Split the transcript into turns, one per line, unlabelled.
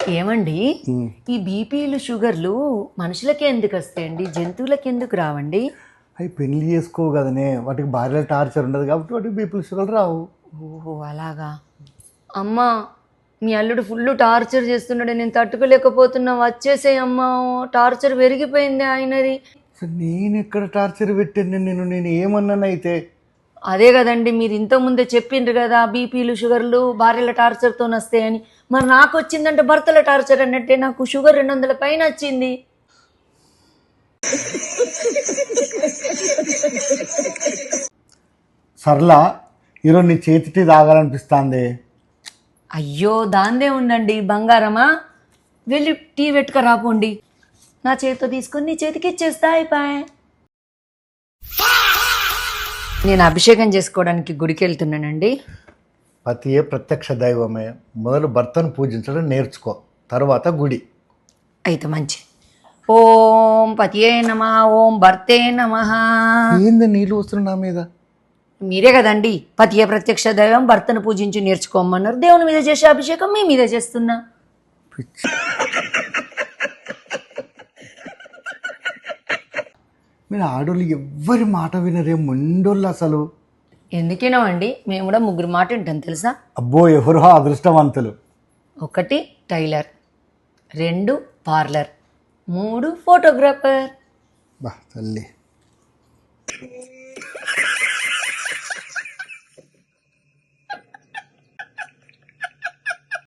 ఏమండి, ఈ బీపీలు షుగర్లు మనుషులకే ఎందుకు వస్తాయండి, జంతువులకి ఎందుకు రావండి?
అవి పెళ్లి చేసుకోవు కదనే, వాటికి భార్యల టార్చర్ ఉండదు కాబట్టి వాటికి బీపీలు షుగర్లు రావు.
ఓహో అలాగా. అమ్మా, మీ అల్లుడు ఫుల్ టార్చర్ చేస్తున్నాడు, నేను తట్టుకోలేకపోతున్నా, వచ్చేసేయమ్మా. టార్చర్ పెరిగిపోయింది ఆయనది.
అసలు నేను ఎక్కడ టార్చర్ పెట్టాను నేను ఏమన్నానైతే?
అదే కదండి, మీరు ఇంతకుముందే చెప్పిండ్రు కదా బీపీలు షుగర్లు భార్యల టార్చర్తో వస్తాయని. మరి నాకు వచ్చిందంటే భర్తల టార్చర్ అన్నట్టే. నాకు షుగర్ 200 పైన వచ్చింది.
సర్లా, ఈరోజు నీ చేతి టీ తాగాలనిపిస్తుంది.
అయ్యో దాందే ఉండండి బంగారమా, వెళ్ళి టీ పెట్టుక రాపోండి. నా చేతితో తీసుకొని నీ చేతికి ఇచ్చేస్తా అయిపోయి. నేను అభిషేకం చేసుకోవడానికి గుడికి వెళ్తున్నానండి.
పతియే ప్రత్యక్ష దైవమే. మొదలు భర్తను పూజించడం నేర్చుకో, తర్వాత గుడి.
అయితే మంచి. ఓం పతియే నమః, ఓం భర్తే నమః.
ఏంది నీళ్ళు వస్తున్నా నా మీద?
మీరే కదండి పతియే ప్రత్యక్ష దైవం, భర్తను పూజించి నేర్చుకోమన్నారు. దేవుని మీద చేసే అభిషేకం మీ మీద చేస్తున్నా.
పిచ్చి. మీరు ఆడోళ్ళు ఎవ్వరి మాట వినరే, మొండోళ్ళు అసలు.
ఎందుకేనామండి, మేము కూడా ముగ్గురు మాట వింటాం తెలుసా.
అబ్బో, ఎవరో అదృష్టవంతులు.
1 టైలర్, 2 పార్లర్, 3 ఫోటోగ్రాఫర్.
బా తల్లి.